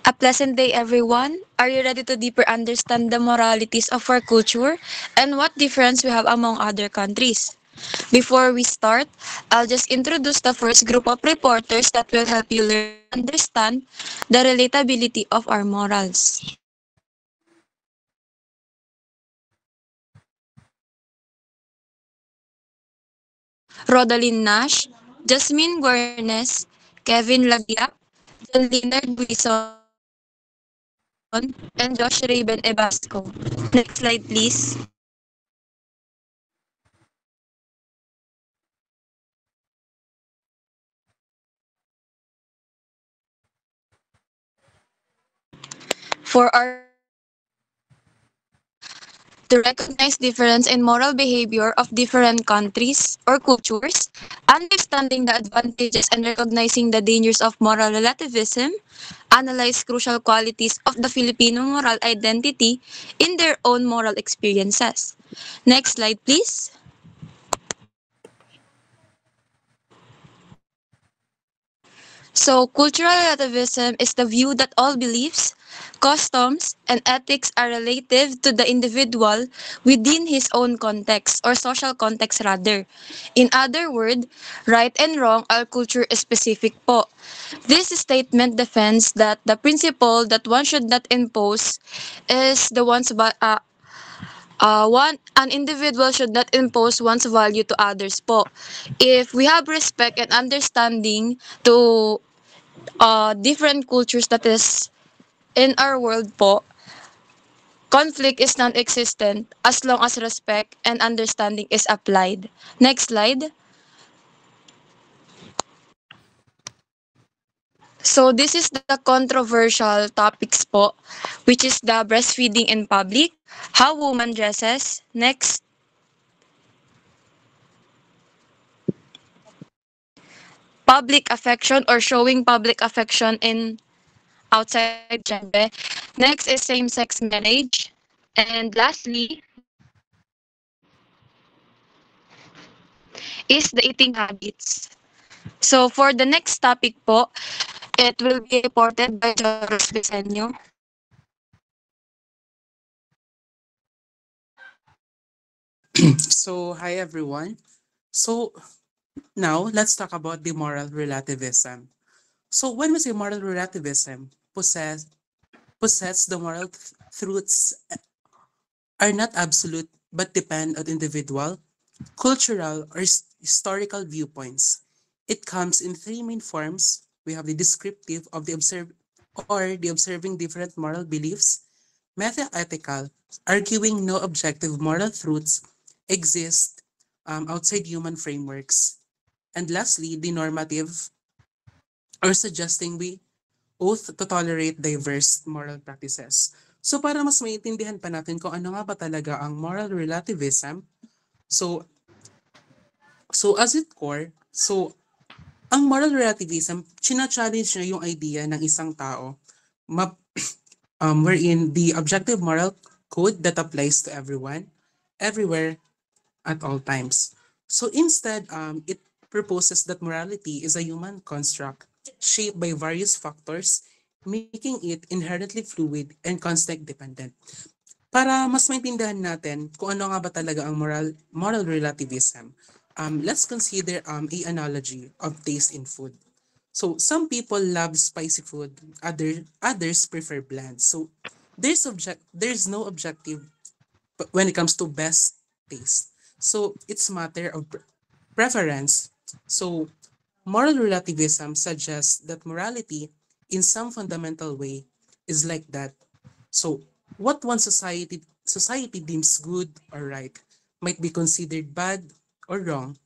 A pleasant day, everyone. Are you ready to deeper understand the moralities of our culture and what difference we have among other countries? Before we start, I'll just introduce the first group of reporters that will help you learn and understand the relatability of our morals. Rodalyn Nash, Jasmine Guarnes, Kevin Lagiak, John Leonard Buison, and Josh Raven Ebasco. Next slide, please. For our to recognize difference in moral behavior of different countries or cultures, understanding the advantages and recognizing the dangers of moral relativism, analyze crucial qualities of the Filipino moral identity in their own moral experiences. Next slide, please. So, cultural relativism is the view that all beliefs, customs, and ethics are relative to the individual within his own context or social context rather. In other words, right and wrong are culture specific po. This statement defends that the principle that one should not impose is the one's an individual should not impose one's value to others po. If we have respect and understanding to different cultures that is in our world po, conflict is non-existent as long as respect and understanding is applied. Next slide. So this is the controversial topics po, which is the breastfeeding in public, how woman dresses. Next, public affection or showing public affection in outside syempre. Next is same-sex marriage. And lastly is the eating habits. So for the next topic po, it will be reported by Joros Briseño. So, hi everyone. So, now let's talk about the moral relativism. So, when we say moral relativism, possess the moral truths are not absolute but depend on individual, cultural, or historical viewpoints. It comes in three main forms. We have the descriptive of the observing different moral beliefs, meta-ethical, arguing no objective moral truths exist outside human frameworks. And lastly, the normative, or suggesting we oath to tolerate diverse moral practices. So para mas maintindihan pa natin kung ano nga ba talaga ang moral relativism, so as its core, ang moral relativism, china-challenge niya yung idea ng isang tao map, wherein the objective moral code that applies to everyone, everywhere, at all times. So instead, it proposes that morality is a human construct shaped by various factors, making it inherently fluid and context dependent. Para mas maintindihan natin kung ano nga ba talaga ang moral relativism, let's consider a analogy of taste in food. So some people love spicy food, others prefer bland. So there's no objective when it comes to best taste. So it's matter of preference. So moral relativism suggests that morality in some fundamental way is like that. So what one society deems good or right might be considered bad or wrong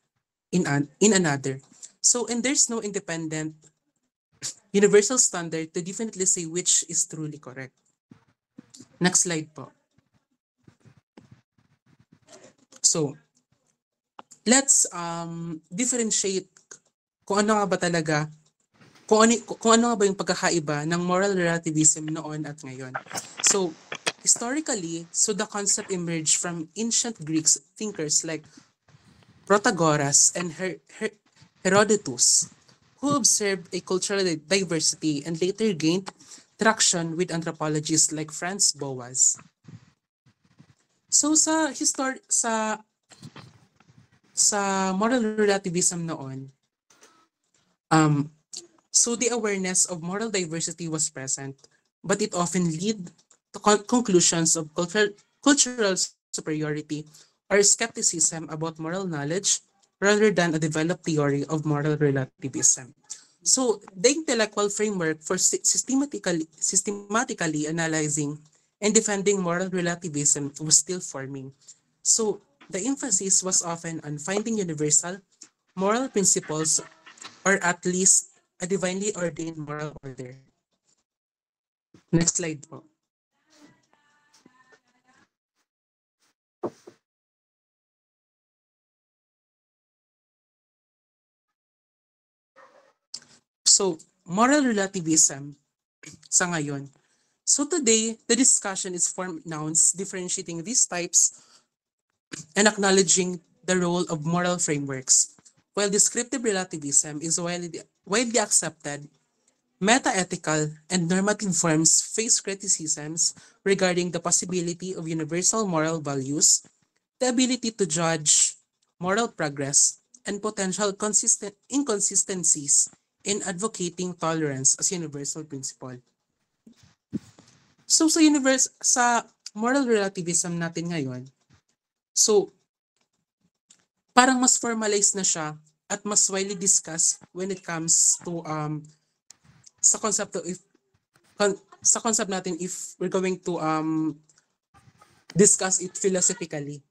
in another. So and there's no independent universal standard to definitely say which is truly correct. Next slide po. So let's differentiate kung ano nga ba talaga kung ano nga ba yung pagkakaiba ng moral relativism noon at ngayon. So historically, so the concept emerged from ancient Greek thinkers like Protagoras and Herodotus, who observed a cultural diversity and later gained traction with anthropologists like Franz Boas. So sa moral relativism noon, um, so the awareness of moral diversity was present, but it often lead to conclusions of cultural superiority or skepticism about moral knowledge rather than a developed theory of moral relativism. So the intellectual framework for systematically analyzing and defending moral relativism was still forming. So the emphasis was often on finding universal moral principles or at least a divinely ordained moral order. Next slide po. So, moral relativism sa ngayon. So today, the discussion is formed nouns differentiating these types and acknowledging the role of moral frameworks. While descriptive relativism is widely accepted, meta-ethical and normative forms face criticisms regarding the possibility of universal moral values, the ability to judge moral progress, and potential inconsistencies in advocating tolerance as universal principle. So sa moral relativism natin ngayon, so parang mas formalized na siya at mas widely discussed when it comes to sa concept of if sa concept natin if we're going to discuss it philosophically.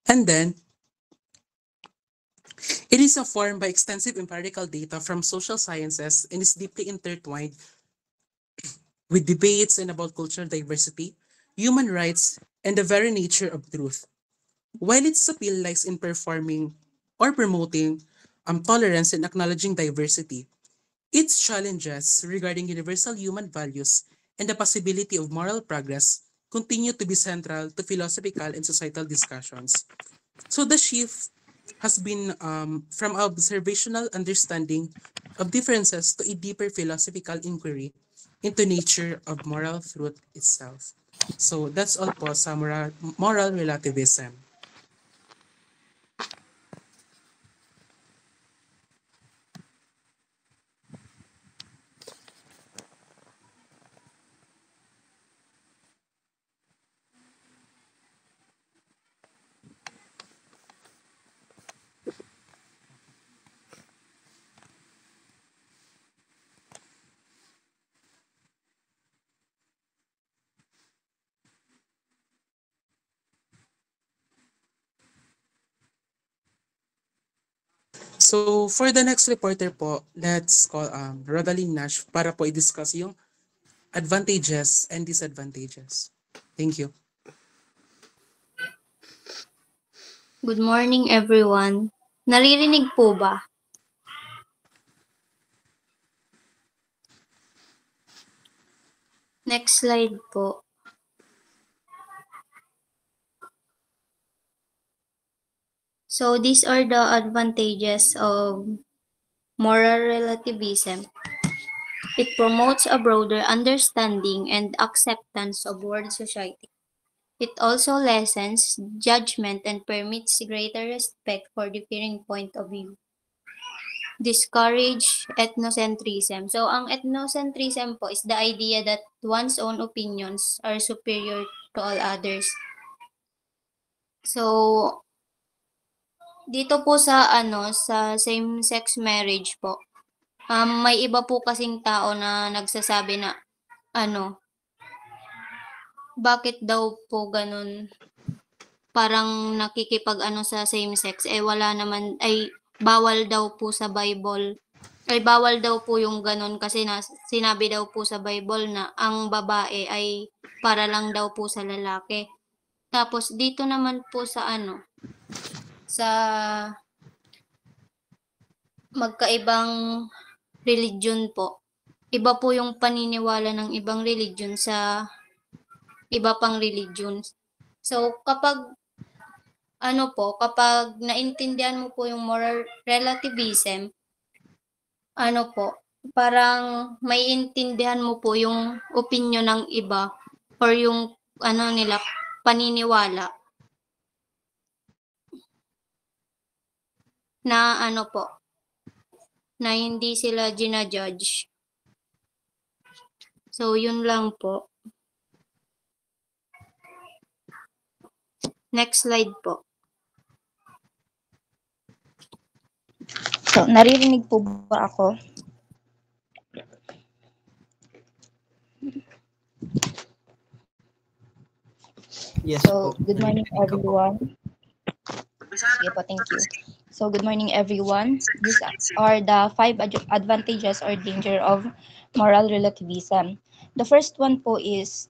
And then it is informed by extensive empirical data from social sciences and is deeply intertwined with debates and about cultural diversity, human rights, and the very nature of truth. While its appeal lies in performing or promoting tolerance and acknowledging diversity, its challenges regarding universal human values and the possibility of moral progress continue to be central to philosophical and societal discussions. So the shift has been from observational understanding of differences to a deeper philosophical inquiry into nature of moral truth itself. So that's all po sa moral relativism. So for the next reporter po, let's call Rodaline Nash para po i-discuss yung advantages and disadvantages. Thank you. Good morning, everyone. Naririnig po ba? Next slide po. So these are the advantages of moral relativism. It promotes a broader understanding and acceptance of world society. It also lessens judgment and permits greater respect for differing point of view. Discourage ethnocentrism. So, ang ethnocentrism po is the idea that one's own opinions are superior to all others. So, dito po sa sa same-sex marriage po, may iba po kasing tao na nagsasabi na bakit daw po ganun parang nakikipag sa same sex wala naman ay bawal daw po sa Bible ay bawal daw po yung ganun kasi sinabi daw po sa Bible na ang babae ay para lang daw po sa lalaki. Tapos dito naman po sa sa magkaibang religion po. Iba po yung paniniwala ng ibang religion sa iba pang religions. So, kapag naintindihan mo po yung moral relativism, parang maiintindihan mo po yung opinyon ng iba or yung nila, paniniwala na na hindi sila gina-judge. So, yun lang po. Next slide po. So, naririnig po ba ako? Yes So, po. good morning Narinig ka po. everyone. Sige po, thank you. So, good morning everyone. These are the 5 advantages or danger of moral relativism. The first one po is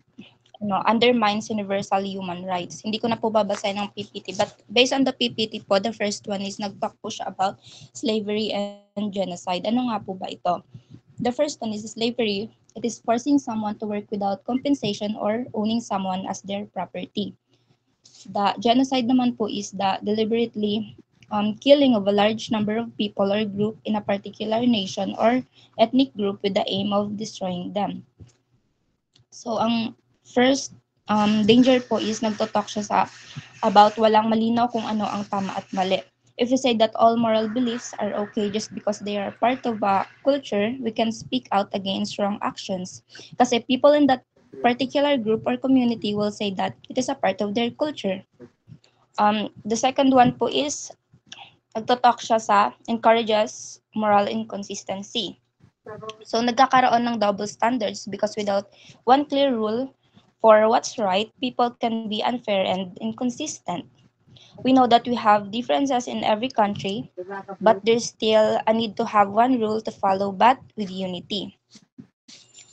undermines universal human rights. Hindi ko na po babasahin ng PPT, but based on the PPT po, the first one is nag-talk po siya about slavery and genocide. Ano nga po ba ito? The first one is slavery. It is forcing someone to work without compensation or owning someone as their property. The genocide naman po is the deliberately killing of a large number of people or group in a particular nation or ethnic group with the aim of destroying them. So, ang first danger po is nagtotalk siya about walang malinaw kung ano ang tama at mali. If we say that all moral beliefs are okay just because they are part of a culture, we can speak out against wrong actions. Kasi people in that particular group or community will say that it is a part of their culture. The second one po is nagtotalk siya sa encourages moral inconsistency. So, nagkakaroon ng double standards because without one clear rule for what's right, people can be unfair and inconsistent. We know that we have differences in every country, but there's still a need to have one rule to follow, but with unity.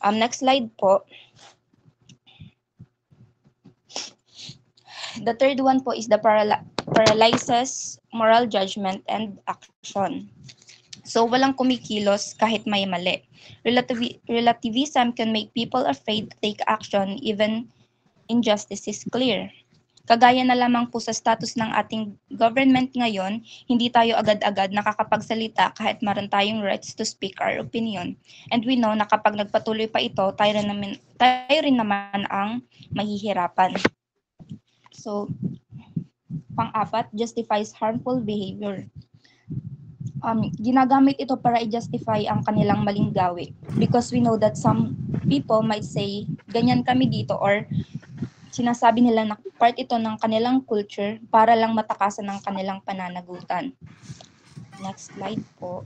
Next slide po. The third one po is the paralyzes moral judgment and action. So, walang kumikilos kahit may mali. Relativism can make people afraid to take action even injustice is clear. Kagaya na lamang po sa status ng ating government ngayon, hindi tayo agad-agad nakakapagsalita kahit meron tayong rights to speak our opinion. And we know na kapag nagpatuloy pa ito, tayo rin naman ang mahihirapan. So, pang-apat, justifies harmful behavior. Ginagamit ito para i-justify ang kanilang maling gawi because we know that some people might say, ganyan kami dito, or sinasabi nila na part ito ng kanilang culture para lang matakasan ng kanilang pananagutan. Next slide po.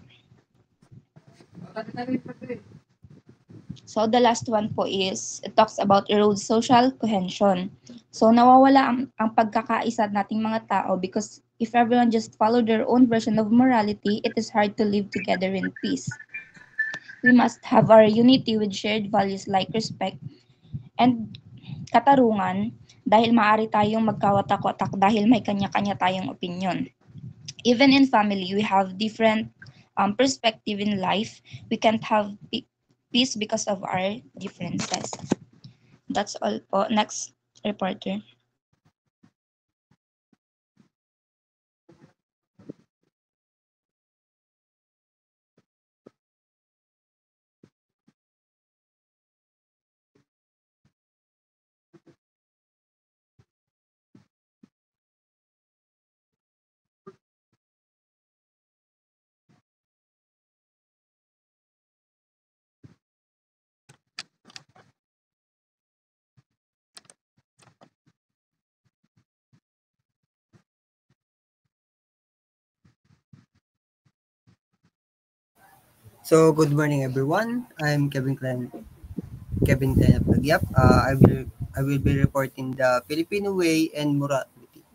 So the last one po is, it talks about erodes social cohesion. So nawawala ang pagkakaisa nating mga tao because if everyone just follow their own version of morality, it is hard to live together in peace. We must have our unity with shared values like respect and katarungan dahil maaari tayong magkawatak-watak dahil may kanya-kanya tayong opinion. Even in family, we have different perspective in life. We can't have peace because of our differences. That's all po. Next reporter. So, good morning everyone. I'm Kevin Klein of Nagyap. I will be reporting the Filipino way and morality.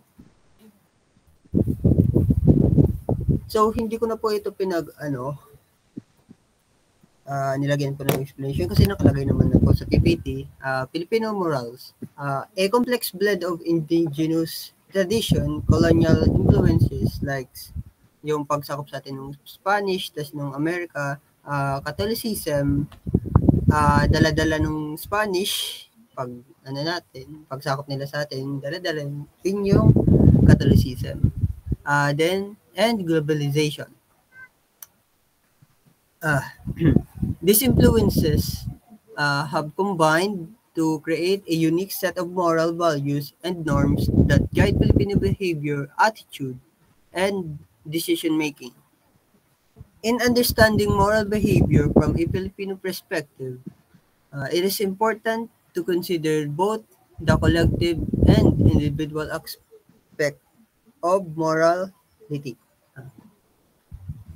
So, hindi ko na po ito nilagyan po ng explanation kasi nakalagay naman na po sa PPT, Filipino morals, a complex blend of indigenous tradition, colonial influences like yung pagsakop sa atin ng Spanish, tas nung America, Catholicism, dala-dala nung Spanish, pagsakop nila sa atin, dala-dala yun yung Catholicism. Then, and globalization. These influences have combined to create a unique set of moral values and norms that guide Filipino behavior, attitude, and decision making. In understanding moral behavior from a Filipino perspective, it is important to consider both the collective and individual aspect of morality.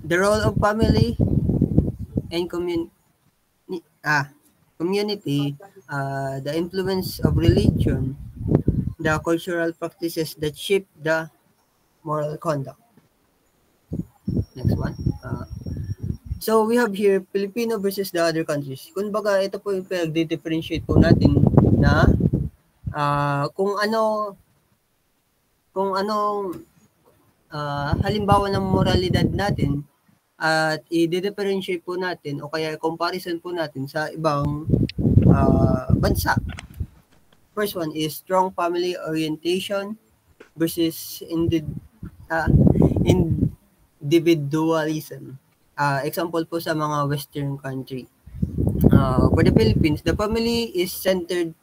The role of family and community, the influence of religion, the cultural practices that shape the moral conduct. Next one. So we have here Filipino versus the other countries. Kumbaga, ito po yung pinag-differentiate po natin na kung anong halimbawa ng moralidad natin at i-differentiate po natin o kaya comparison po natin sa ibang bansa. First one is strong family orientation versus individualism. Example po sa mga Western country. For the Philippines, the family is centered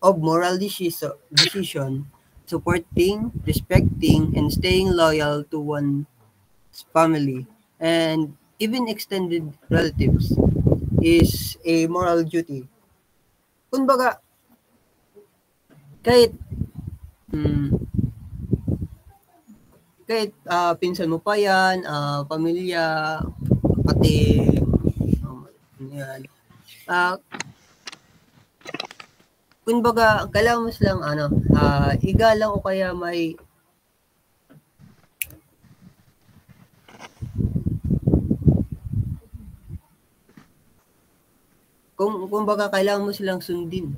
of moral decision, supporting, respecting, and staying loyal to one's family, and even extended relatives is a moral duty. Kumbaga, kahit pinsan mo pa yan, pamilya, kapatid, yan. Kumbaga, kailangan mo silang igalang o kaya may kumbaga kailangan mo silang sundin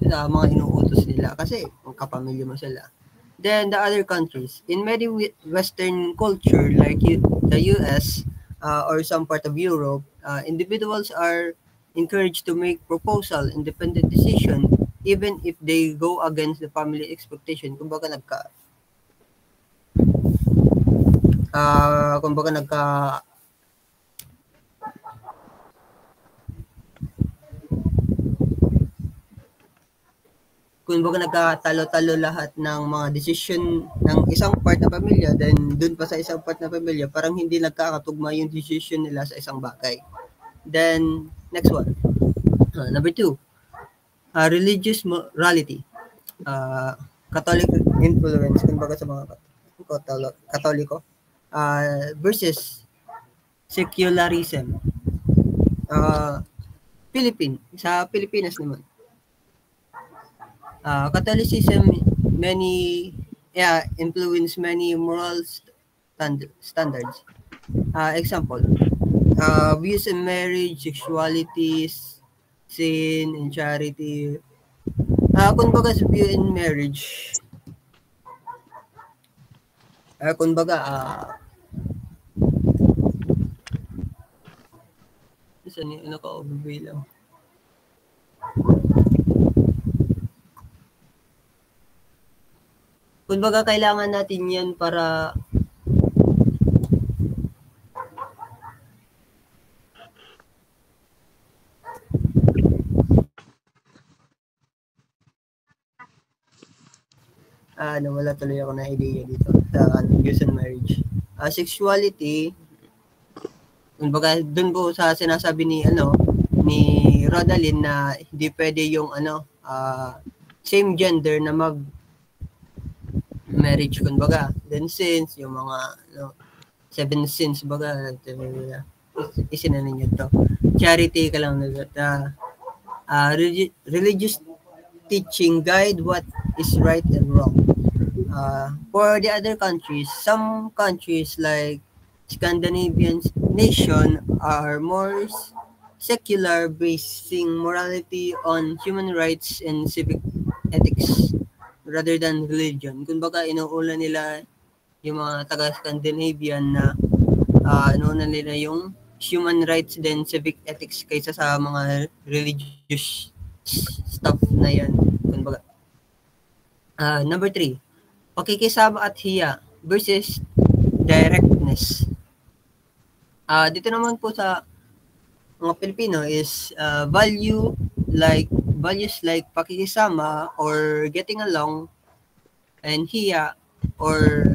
sa mga inuutos nila kasi kapamilya mo sila. Then the other countries, in many Western culture like the US or some part of Europe, individuals are encouraged to make proposal, independent decision, even if they go against the family expectation. Kumbaga nagkatalo-talo lahat ng mga decision ng isang part ng pamilya, then dun pa sa isang part ng pamilya, parang hindi nagkakatugma yung decision nila sa isang bagay. Then, next one. Number 2. Religious morality. Catholic influence, kumbaga sa mga Katoliko, versus secularism. Sa Pilipinas naman. Catholicism influence many moral standards. Example, views in marriage, sexuality, sin, and charity. Kumbaga sa view in marriage, saan yung naka-overview lang. Kumbaga kailangan natin yan para nawala tuloy ako na idea dito sa views on marriage. Sexuality, kumbaga dun po sa sinasabi ni Rodalyn na hindi pwede yung same gender na marriage, kumbaga. Then sins, yung mga 7 sins, baga, isina ninyo to. Charity ka lang religious teaching guide what is right and wrong. For the other countries, some countries like Scandinavian nation are more secular, basing morality on human rights and civic ethics rather than religion. Kumbaga, inuulan nila yung mga taga-Scandinavian na inuulan nila yung human rights then civic ethics kaysa sa mga religious stuff na yan. Kumbaga. Number 3, pakikisama at hiya versus directness. Dito naman po sa mga Pilipino is values like pakikisama or getting along, and hiya, or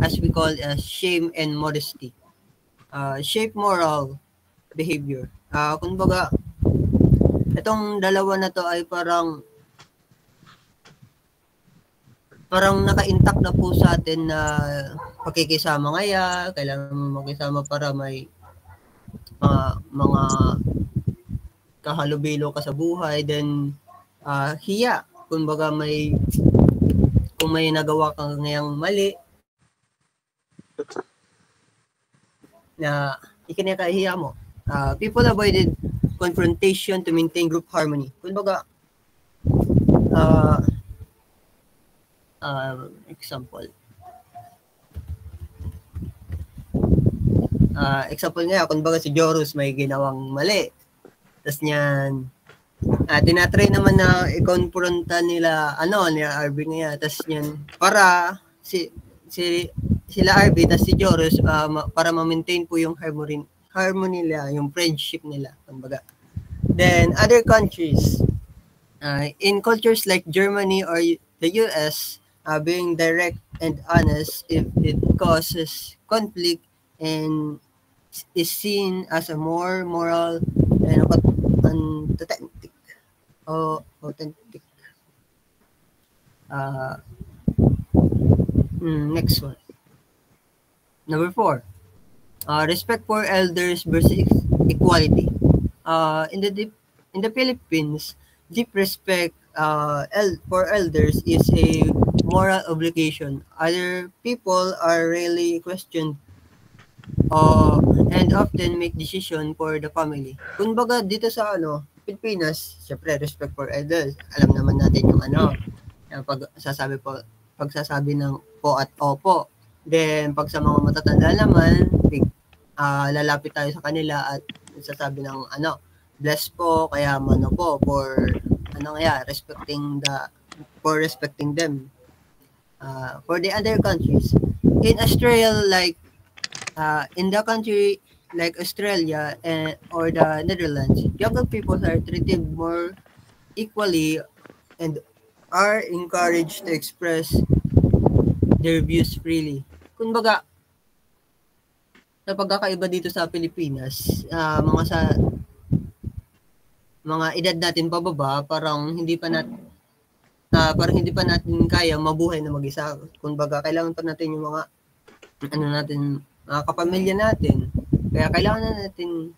as we call shame and modesty. Shape moral behavior. Kumbaga, itong dalawa na to ay parang naka-intact na po sa atin na pakikisama ngaya, kailangan mo makisama para may mga kahalubilo ka sa buhay. Then hiya, kumbaga kung may nagawa kang ngayang mali na ikinakahiya mo. People avoided confrontation to maintain group harmony. Kumbaga, example. Example nga, kumbaga si Jorus may ginawang mali. Tapos niyan, tinatry naman na i-confronta nila RB nga. Tapos niyan, para sila RB, tapos si Jorus, para ma-maintain po yung harmony nila, yung friendship nila. Kumbaga. Then, other countries, in cultures like Germany or the US, being direct and honest, if it causes conflict and is seen as a more moral and authentic. Next one. Number 4. Respect for elders versus equality. In the Philippines, deep respect for elders is a moral obligation. Other people are rarely questioned and often make decision for the family. Kumbaga dito sa Pilipinas, syempre respect for elders. Alam naman natin yung yung pagsasabi ng po at opo. Then pag sa mga matatanda naman, lalapit tayo sa kanila at sasabi ng bless po, kaya mano po for respecting them. For the other countries, in Australia, in the country like Australia or the Netherlands, younger people are treated more equally and are encouraged to express their views freely. Kumbaga, sa pagkakaiba dito sa Pilipinas, mga edad natin pababa, parang hindi pa natin kaya mabuhay na mag-isa. Kumbaga, kailangan pa natin yung mga mga kapamilya natin. Kaya kailangan na natin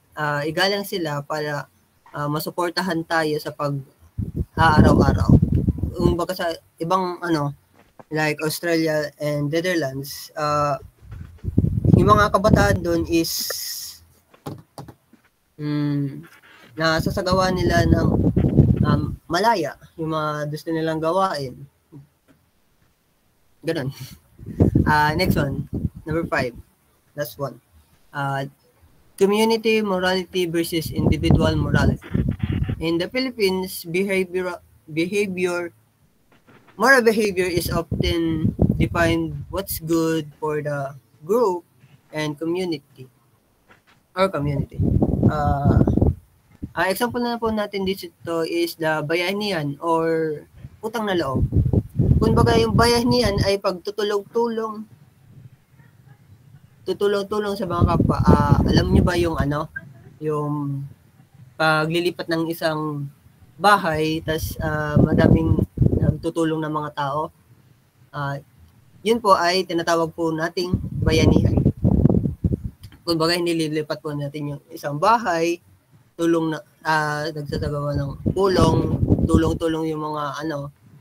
igalang sila para masuportahan tayo sa pag-araw-araw. Kumbaga sa ibang like Australia and Netherlands, yung mga kabataan doon is nasasagawa nila ng malaya yung mga gusto nilang gawain. Ganun. Next one, number 5. Last one. Community morality versus individual morality. In the Philippines, moral behavior is often defined what's good for the group and community. Example na po natin dito is the bayanihan or utang na loob. Kumbaga yung bayanihan ay pagtutulong-tulong sa mga kapwa. Alam niyo ba yung yung paglilipat ng isang bahay, tas madaming nagtutulong ng mga tao. Yun po ay tinatawag po nating bayanihan. Kumbaga nililipat po natin yung isang bahay, nagsasagawa ng tulong-tulong yung mga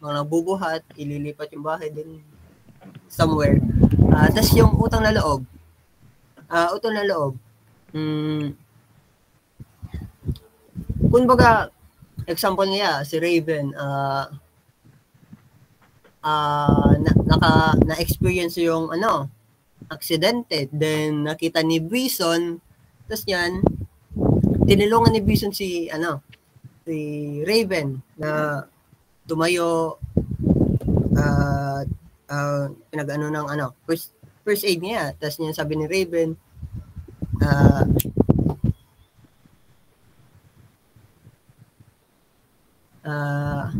mga nabubuhat, ililipat yung bahay din somewhere. Tas yung utang na loob. Kumbaga, example niya, si Raven, na-experience yung aksidente, then nakita ni Bison, tas yan, tinulungan ni Bison si si Raven na tumayo at pinag-ano ng ano, first aid niya. Tapos niya sabi ni Raven, ah ah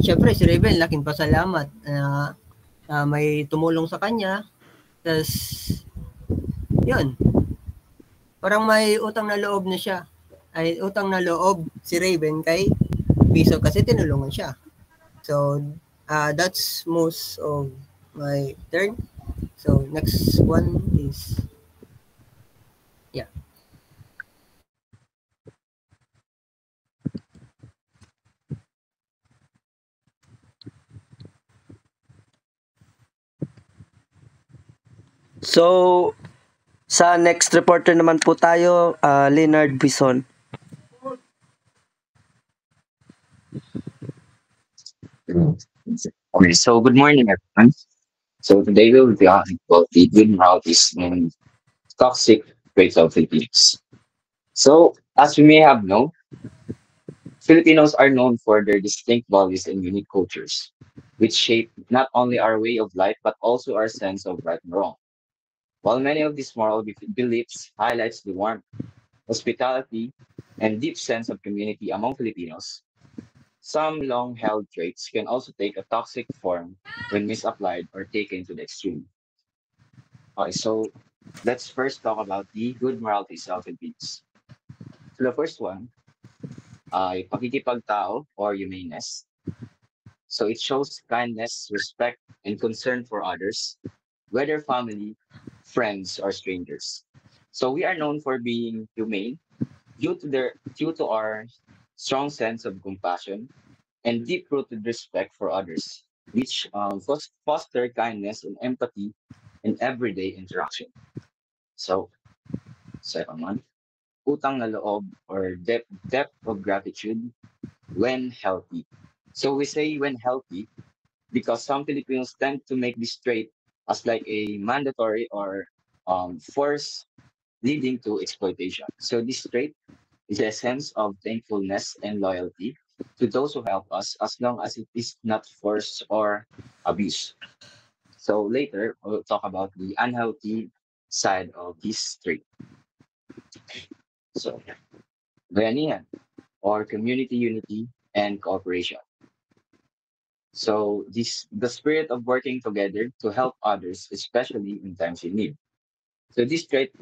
syempre si Raven, laking pasalamat na may tumulong sa kanya. Tapos, yun, parang may utang na loob na siya. Ay, utang na loob si Raven kay Piso kasi tinulungan siya. So, that's most of my turn. So, next one is, yeah. So, sa next reporter naman po tayo, Leonard Bison. Okay, so good morning, everyone. So today we'll be talking about the good moralities and toxic traits of Filipinos. So, as we may have known, Filipinos are known for their distinct values and unique cultures, which shape not only our way of life but also our sense of right and wrong. While many of these moral beliefs highlights the warmth, hospitality, and deep sense of community among Filipinos, some long-held traits can also take a toxic form when misapplied or taken to the extreme. Okay, so let's first talk about the good moralities of Filipinos. So the first one ay pakikipagtao or humaneness. So it shows kindness, respect, and concern for others, whether family, friends, or strangers. So we are known for being humane due to our strong sense of compassion and deep-rooted respect for others, which foster kindness and empathy in everyday interaction. So, second one, utang na loob or depth of gratitude when healthy. So we say when healthy because some Filipinos tend to make this trait as like a mandatory or force leading to exploitation. So this trait is a sense of thankfulness and loyalty to those who help us as long as it is not force or abuse. So later, we'll talk about the unhealthy side of this trait. So, bayanihan or community unity and cooperation. So this the spirit of working together to help others, especially in times of need. So this trait,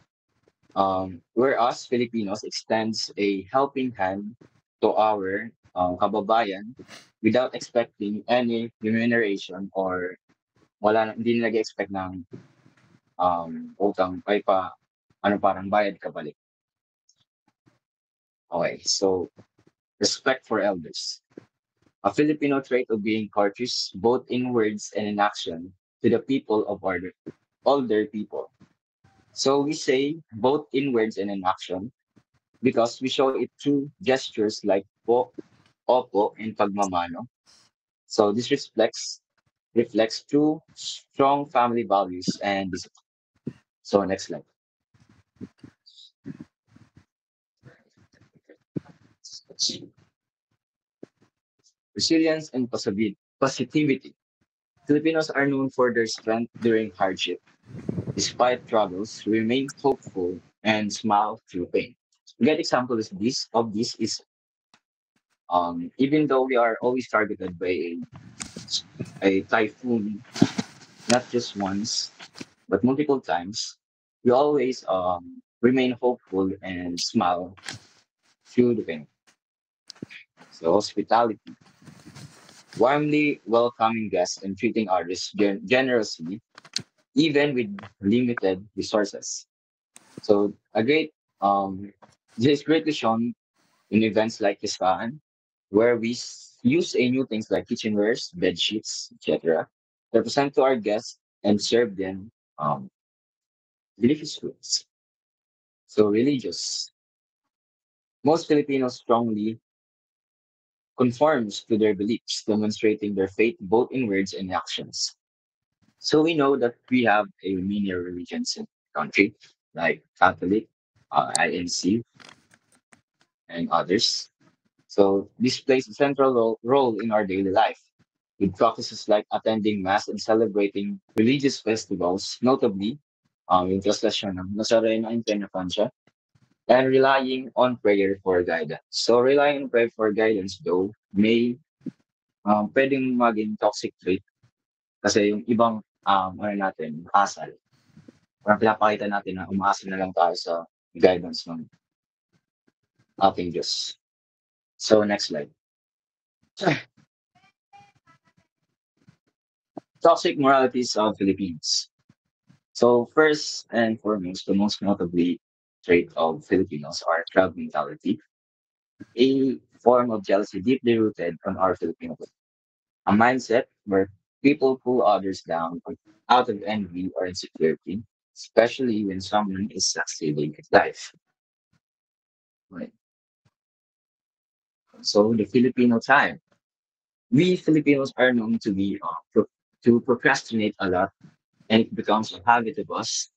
where us Filipinos extends a helping hand to our kababayan without expecting any remuneration or hindi nag-expect ng utang ay parang bayad ka balik. Okay, so respect for elders. A Filipino trait of being courteous, both in words and in action, to the people of older people. So we say both in words and in action because we show it through gestures like po, opo, and pagmamano. So this reflects true strong family values and discipline. So next slide. Resilience and positivity. Filipinos are known for their strength during hardship. Despite struggles, we remain hopeful and smile through pain. A good example is this of this is even though we are always targeted by a typhoon, not just once, but multiple times, we always remain hopeful and smile through the pain. So hospitality, warmly welcoming guests and treating others generously, even with limited resources. So a great this is greatly shown in events like Kiskaan, where we use a new things like kitchenwares, bed sheets, etc. Represent to our guests and serve them delicious foods. So religious. Most Filipinos strongly conforms to their beliefs, demonstrating their faith both in words and actions. So we know that we have a many religions in the country, like Catholic, INC, and others. So this plays a central role in our daily life, with practices like attending mass and celebrating religious festivals, notably yung prosesyon ng Nazareno and Penafancia, and relying on prayer for guidance. So relying on prayer for guidance though may pwedeng maging toxic trait kasi yung ibang ano natin, asal. Parang pinapakita natin na umaasa na lang tayo sa guidance ng ating Diyos. So next slide. Toxic moralities of Philippines. So first and foremost, the most notably trait of Filipinos are crowd mentality, a form of jealousy deeply rooted on our Filipino culture. A mindset where people pull others down out of envy or insecurity, especially when someone is succeeding in life. Right. So the Filipino time. We Filipinos are known to be to procrastinate a lot, and it becomes a habit of us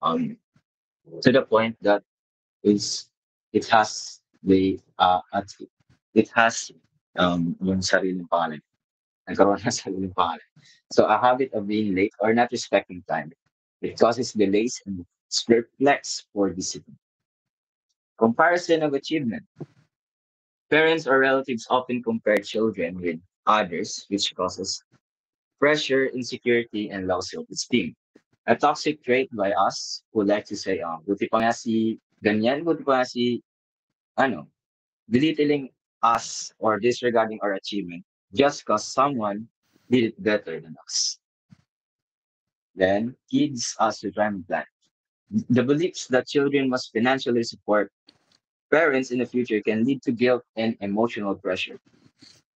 um, to the point that is it has it has yung sariling pangalan. Nagkaroon ng sariling pangalan. So a habit of being late or not respecting time. It causes delays and reflects for discipline. Comparison of achievement. Parents or relatives often compare children with others, which causes pressure, insecurity, and low self-esteem. A toxic trait by us who like to say, buti pa nga si ganyan, buti pa nga si, ano, belittling us or disregarding our achievement just because someone did it better than us. Then, kids as retirement plan. The beliefs that children must financially support parents in the future can lead to guilt and emotional pressure.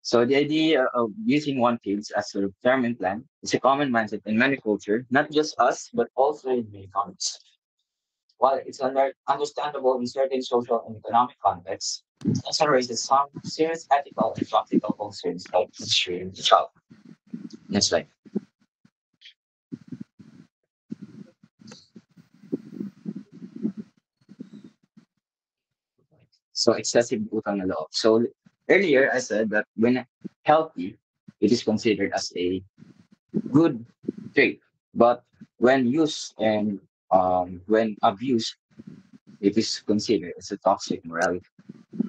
So the idea of using one kids as a retirement plan is a common mindset in many cultures, not just us, but also in many countries. While it's understandable in certain social and economic contexts, it also raises some serious ethical and practical concerns like ensuring the child. Next slide. So excessive utang na loob. So earlier I said that when healthy, it is considered as a good trait, but when used and when abused, it is considered as a toxic morality.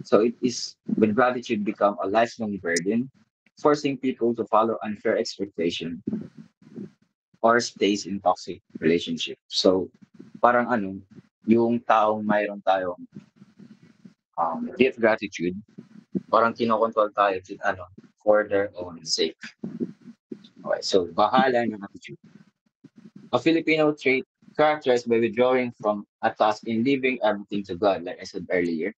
So it is when gratitude become a lifelong burden, forcing people to follow unfair expectation or stays in toxic relationship. So parang ano, yung taong mayroon tayong deep gratitude, parang kinokontrol tayo to, ano, for their own sake. Okay, so bahala ng attitude. A Filipino trait characterized by withdrawing from a task and leaving everything to God, like I said earlier,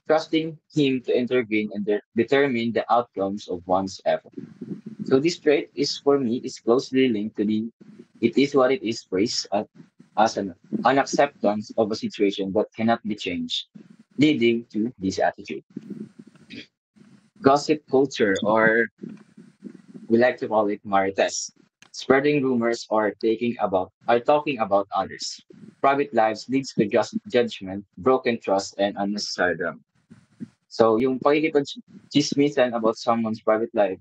trusting Him to intervene and determine the outcomes of one's effort. So this trait is for me is closely linked to the it is what it is phrase as an unacceptance of a situation that cannot be changed, leading to this attitude. Gossip culture, or we like to call it marites, spreading rumors or talking about others. Private lives leads to just judgment, broken trust, and unnecessary drama. So yung pakikipag-chismisan about someone's private life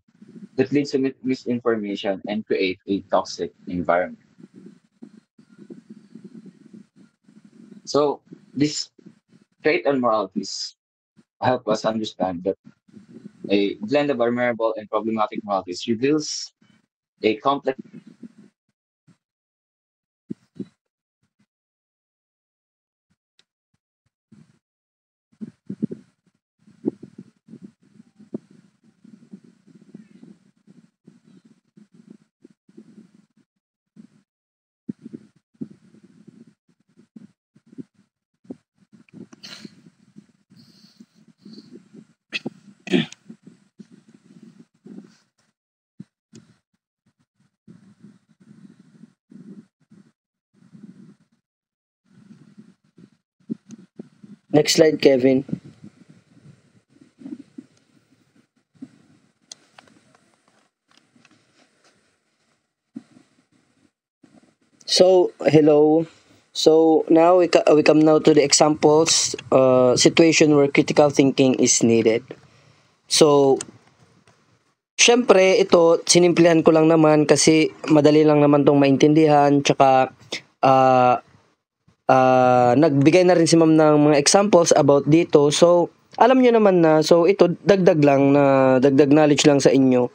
that leads to misinformation and create a toxic environment. So this trait on moralities help us understand that a blend of admirable and problematic moralities reveals a complex. Next slide, Kevin. So, hello. So now we come now to the examples, situation where critical thinking is needed. So, syempre, ito, sinimplihan ko lang naman kasi madali lang naman tong maintindihan. Tsaka, nagbigay na rin si ma'am ng mga examples about dito. So, alam nyo naman na, so ito, dagdag lang na, dagdag knowledge lang sa inyo.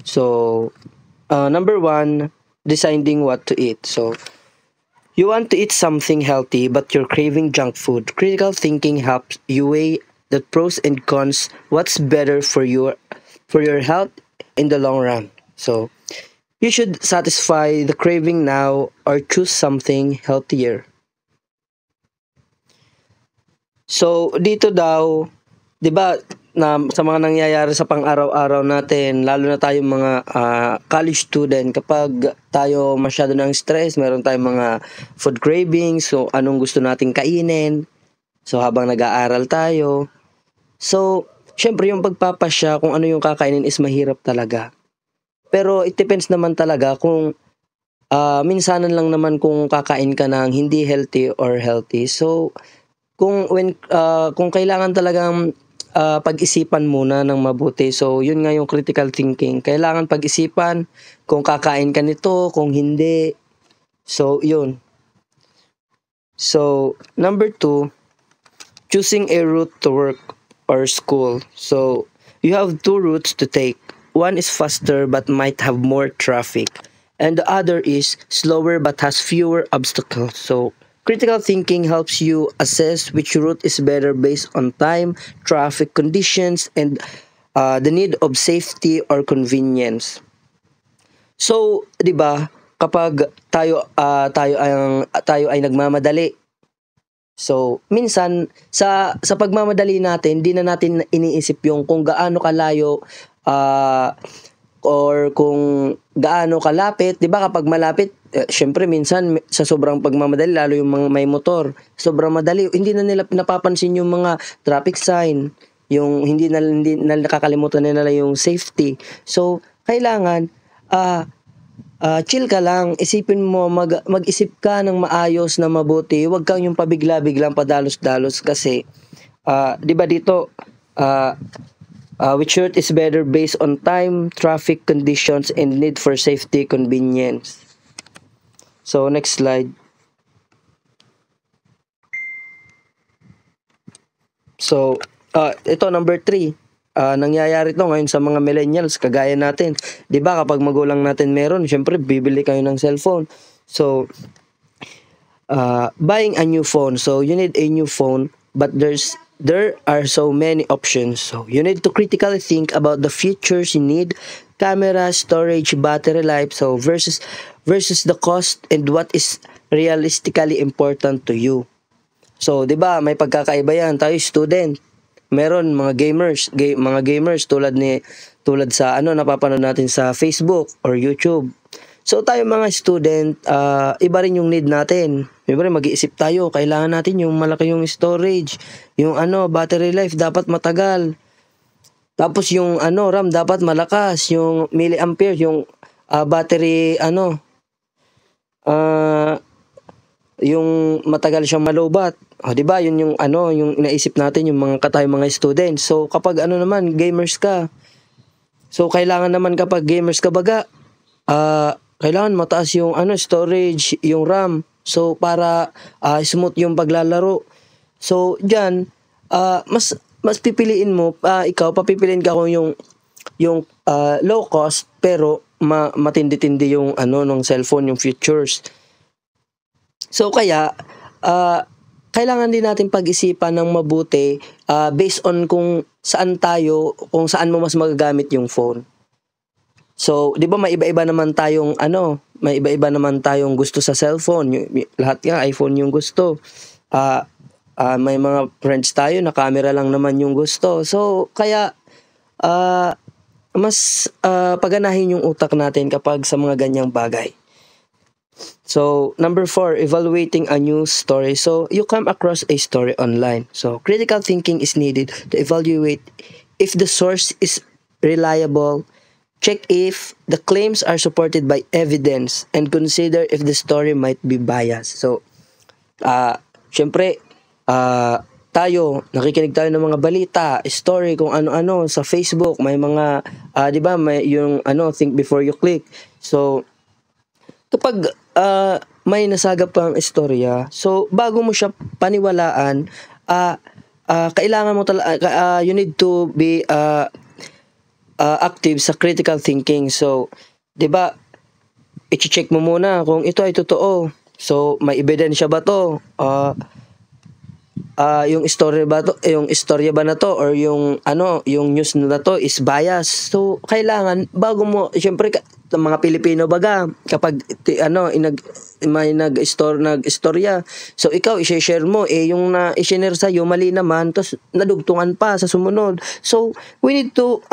So, number 1, deciding what to eat. So, you want to eat something healthy but you're craving junk food. Critical thinking helps you weigh the pros and cons, what's better for your health in the long run. So, you should satisfy the craving now or choose something healthier. So, dito daw, 'di ba, na sa mga nangyayari sa pang-araw-araw natin, lalo na tayong mga college student, kapag tayo masyado ng stress, meron tayong mga food cravings, so anong gusto nating kainin, so habang nag-aaral tayo. So, syempre yung pagpapasya kung ano yung kakainin is mahirap talaga. Pero it depends naman talaga kung minsanan lang naman kung kakain ka ng hindi healthy or healthy. So, kung kailangan talagang pag-isipan muna ng mabuti. So, yun nga yung critical thinking. Kailangan pag-isipan kung kakain ka nito, kung hindi. So, yun. So, number 2, choosing a route to work or school. So, you have 2 routes to take. One is faster but might have more traffic. And the other is slower but has fewer obstacles. So, critical thinking helps you assess which route is better based on time, traffic conditions, and the need of safety or convenience. So, 'di ba, kapag tayo ay nagmamadali. So, minsan sa pagmamadali natin, di na natin iniisip yung kung gaano kalayo or kung gaano kalapit. 'Di ba, kapag malapit, syempre minsan sa sobrang pagmamadali, lalo yung mga may motor, sobrang madali, hindi na nila napapansin yung mga traffic sign, yung hindi na nakakalimutan na nila yung safety. So, kailangan chill ka lang, isipin mo, mag-isip ka ng maayos na mabuti, huwag kang yung pabigla-biglang padalos-dalos kasi 'di ba dito, which route is better based on time, traffic conditions, and need for safety, convenience. So, next slide. So, ito number 3. Nangyayari to ngayon sa mga millennials, kagaya natin. 'Di ba, kapag magulang natin meron, syempre bibili kayo ng cellphone. So, buying a new phone. So, you need a new phone, but there are so many options. So, you need to critically think about the features you need, camera, storage, battery life, so versus the cost and what is realistically important to you. So, 'di ba, may pagkakaiba 'yan. Tayo student, meron mga gamers tulad sa napapanood natin sa Facebook or YouTube. So, tayo mga student, iba rin yung need natin. Siyempre, mag-iisip tayo, kailangan natin yung malaki yung storage, yung battery life dapat matagal. Tapos yung RAM dapat malakas, yung milliampere, yung battery yung matagal siyang malobat. 'Di ba? Yun yung yung inaisip natin yung mga students. So kapag naman gamers ka. So kailangan naman kapag gamers ka baga, kailangan mataas yung storage, yung RAM. So para smooth yung paglalaro. So diyan mas pipiliin mo, papipiliin ka kung yung low cost pero matindi-tindi yung ng cellphone, yung features. So kaya kailangan din natin pag-isipan ng mabuti based on kung saan mo mas magagamit yung phone. So, 'di ba may iba-iba naman tayong gusto sa cellphone. Lahat nga iPhone yung gusto. May mga friends tayo na camera lang naman yung gusto. So, kaya mas paganahin yung utak natin kapag sa mga ganyang bagay. So, number 4, evaluating a news story. So, you come across a story online. So, critical thinking is needed to evaluate if the source is reliable, check if the claims are supported by evidence, and consider if the story might be biased. So, Syempre, tayo, nakikinig tayo ng mga balita, story, kung ano-ano sa Facebook, may mga, 'di ba, may yung think before you click. So, kapag may nasagap pang istorya, so bago mo siya paniwalaan, kailangan mo you need to be active sa critical thinking. So, 'di ba, i-check mo muna kung ito ay totoo. So, may ebidensya ba to? Yung istorya ba na to, or yung yung news na to is bias. So, kailangan bago mo, syempre mga Pilipino baga, kapag may nag-istorya, so ikaw i-share mo, yung na i-share sa iyo mali naman, tapos nadugtungan pa sa sumunod. So, we need to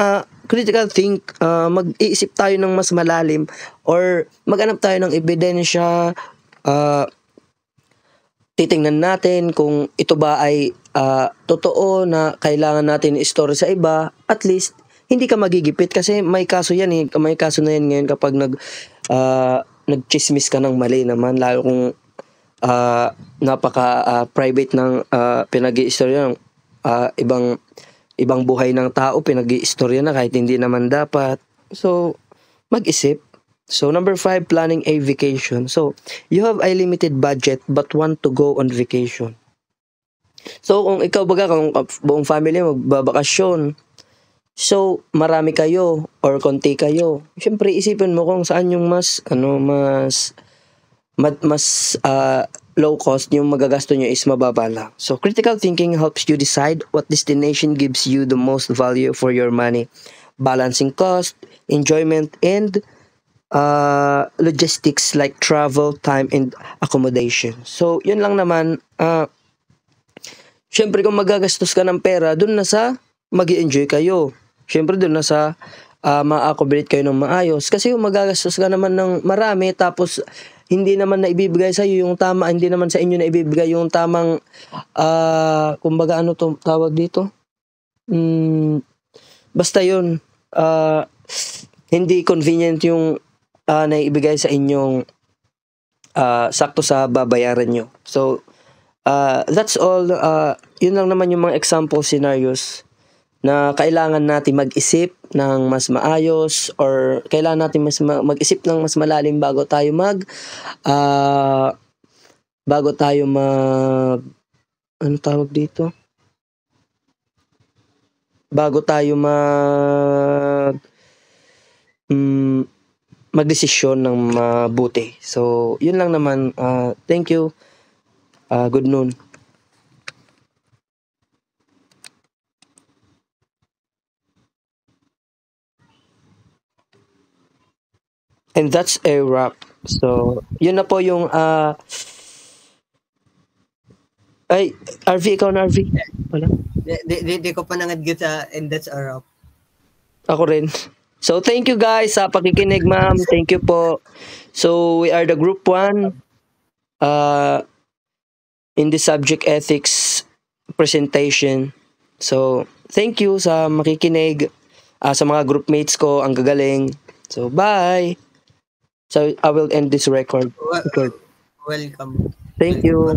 critical think, mag-iisip tayo ng mas malalim, or maghanap tayo ng ebidensya, titingnan natin kung ito ba ay totoo na kailangan natin i-store sa iba. At least hindi ka magigipit, kasi may kaso yan may kaso na yan ngayon kapag nagchismis ka ng mali naman, lalo kung napaka private ng pinag-iistorya ng ibang buhay ng tao, pinag-iistorya na kahit hindi naman dapat. So, mag-isip. So, number 5, planning a vacation. So, you have a limited budget but want to go on vacation. So, kung ikaw baga, kung buong family magbabakasyon, so marami kayo or konti kayo, syempre isipin mo kung saan yung mas low cost, yung magagasto nyo is mababa lang. So, critical thinking helps you decide what destination gives you the most value for your money. Balancing cost, enjoyment, and logistics like travel, time, and accommodation. So, yun lang naman. Syempre, kung magagastos ka ng pera, dun na sa mag-i-enjoy kayo. Syempre, dun na sa ma-accommodate kayo ng maayos. Kasi kung magagastos ka naman ng marami, tapos hindi naman na ibibigay sa iyo yung tama, hindi naman sa inyo na ibibigay yung tamang, kumbaga ano to tawag dito? Basta yun, hindi convenient yung naibigay sa inyong sakto sa babayaran nyo. So, that's all. Yun lang naman yung mga example scenarios na kailangan natin mag-isip ng mas maayos, or kailangan natin mag-isip ng mas malalim bago tayo ano tawag dito? Bago tayo magdesisyon ng mabuti. So, yun lang naman. Thank you. Good noon. And that's a wrap. So, yun na po yung ay, RV, ikaw na RV. Wala. Di ko pa nangadget sa and that's a wrap. Ako rin. So, thank you guys sa pakikinig, ma'am. Thank you po. So, we are the group 1 in the subject ethics presentation. So, thank you sa makikinig, sa mga groupmates ko, ang gagaling. So, bye! So, I will end this record. Welcome. Thank you.